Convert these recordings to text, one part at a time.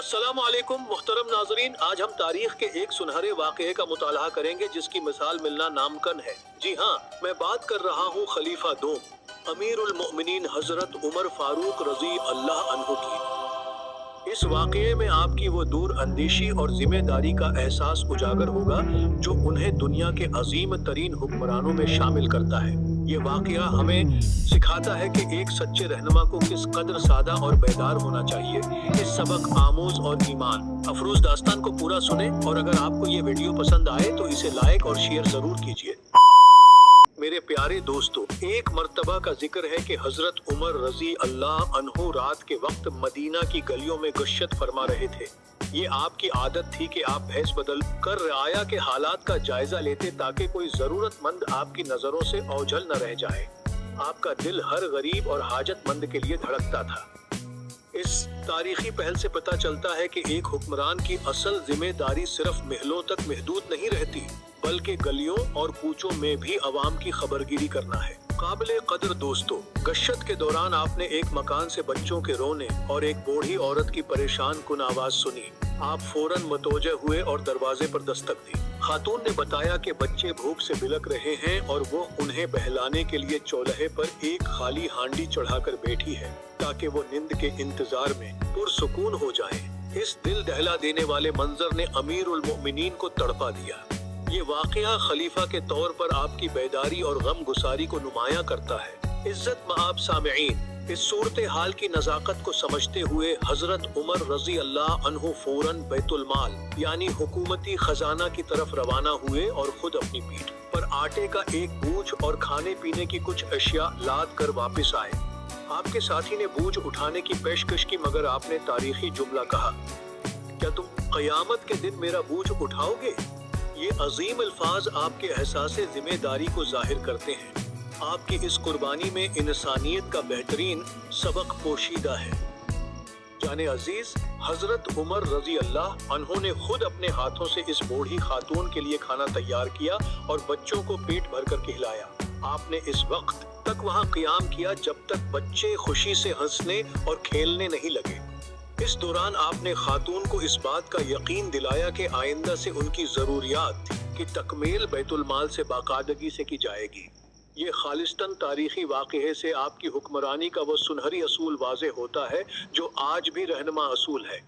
अस्सलाम वालेकुम मुहतरम नाजरीन, आज हम तारीख के एक सुनहरे वाक़ये का मुताला करेंगे जिसकी मिसाल मिलना नामुमकिन है। जी हाँ, मैं बात कर रहा हूँ खलीफा दोम अमीरुल मोमिनीन हजरत उमर फारूक रजी अल्लाह अन्हु की। इस वाक़ये में आपकी वो दूर अंदेशी और जिम्मेदारी का एहसास उजागर होगा जो उन्हें दुनिया के अजीम तरीन हुक्मरानों में शामिल करता है। ये वाक़या हमें सिखाता है कि एक सच्चे रहनुमा को किस कदर सादा और बेदार होना चाहिए। इस सबक आमोज और ईमान अफरोज दास्तान को पूरा सुने, और अगर आपको ये वीडियो पसंद आए तो इसे लाइक और शेयर जरूर कीजिए। मेरे प्यारे दोस्तों, एक मर्तबा का जिक्र है कि हजरत उमर रजी अल्लाह अन्हु रात के वक्त मदीना की गलियों में गश्त फरमा रहे थे। ये आपकी आदत थी कि आप भैंस बदल कर रियाया के हालात का जायजा लेते ताकि कोई जरूरतमंद आपकी नजरों से ओझल न रह जाए। आपका दिल हर गरीब और हाजतमंद के लिए धड़कता था। इस तारीखी पहल से पता चलता है कि एक हुक्मरान की असल जिम्मेदारी सिर्फ महलों तक महदूद नहीं रहती, बल्कि गलियों और कूचों में भी अवाम की खबरगिरी करना है। काबिले कदर दोस्तों, गश्त के दौरान आपने एक मकान से बच्चों के रोने और एक बूढ़ी औरत की परेशान कुन आवाज सुनी। आप फौरन मतवज्जे हुए और दरवाजे पर दस्तक दी। खातून ने बताया कि बच्चे भूख से बिलक रहे हैं और वो उन्हें बहलाने के लिए चौलहे पर एक खाली हांडी चढ़ाकर बैठी है ताकि वो नींद के इंतजार में पुरसुकून हो जाएं। इस दिल दहला देने वाले मंजर ने अमीरुल मोमिनीन को तड़पा दिया। ये वाक़या खलीफा के तौर पर आपकी बेदारी और गम गुसारी को नुमाया करता है। इज्जत मआब सामईन, इस सूरत हाल की नज़ाकत को समझते हुए हजरत उमर रजी अल्लाह अन्हु फौरन बैतुल माल यानी हुकूमती खजाना की तरफ रवाना हुए और खुद अपनी पीठ पर आटे का एक बोझ और खाने पीने की कुछ अशिया लाद कर वापस आए। आपके साथी ने बोझ उठाने की पेशकश की, मगर आपने तारीखी जुमला कहा, क्या तुम क़यामत के दिन मेरा बोझ उठाओगे? ये अजीम अल्फाज आपके एहसास जिम्मेदारी को जाहिर करते हैं। आपकी इस कुर्बानी में इंसानियत का बेहतरीन सबक पोशीदा है। जाने अजीज, हजरत उमर रजी अल्लाह अन्हु ने खुद अपने हाथों से इस बूढ़ी खातून के लिए खाना तैयार किया और बच्चों को पेट भर कर खिलाया। आपने इस वक्त तक वहाँ क़याम किया जब तक बच्चे खुशी से हंसने और खेलने नहीं लगे। इस दौरान आपने खातून को इस बात का यकीन दिलाया कि आइंदा से उनकी जरूरियात की तकमील बैतुल माल से बाकायदगी से की जाएगी। ये खालिस्तन तारीखी वाक़ये से आपकी हुक्मरानी का वो सुनहरी असूल वाज़े होता है जो आज भी रहनुमा असूल है।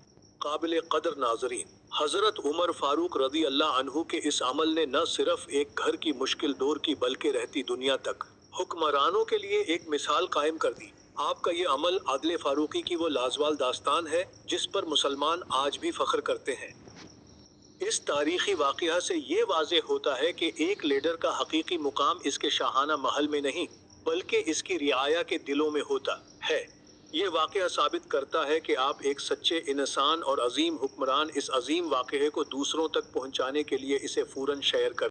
काबिले कदर नाजरीन, हजरत उमर फारूक रज़ी अल्लाह अन्हु के इस अमल ने न सिर्फ एक घर की मुश्किल दौर की बल्कि रहती दुनिया तक हुक्मरानों के लिए एक मिसाल कायम कर दी। आपका ये अमल आदले फारूकी की वो लाजवाल दास्तान है जिस पर मुसलमान आज भी फख्र करते हैं। इस तारीखी वाक़या से ये वाज़े होता है कि एक लीडर का हकीकी मुकाम इसके शाहाना महल में नहीं बल्कि इसकी रियाया के दिलों में होता है। ये वाक़या साबित करता है कि आप एक सच्चे इंसान और अजीम हुक्मरान इस अजीम वाक़ये को दूसरों तक पहुँचाने के लिए इसे फ़ौरन शेयर कर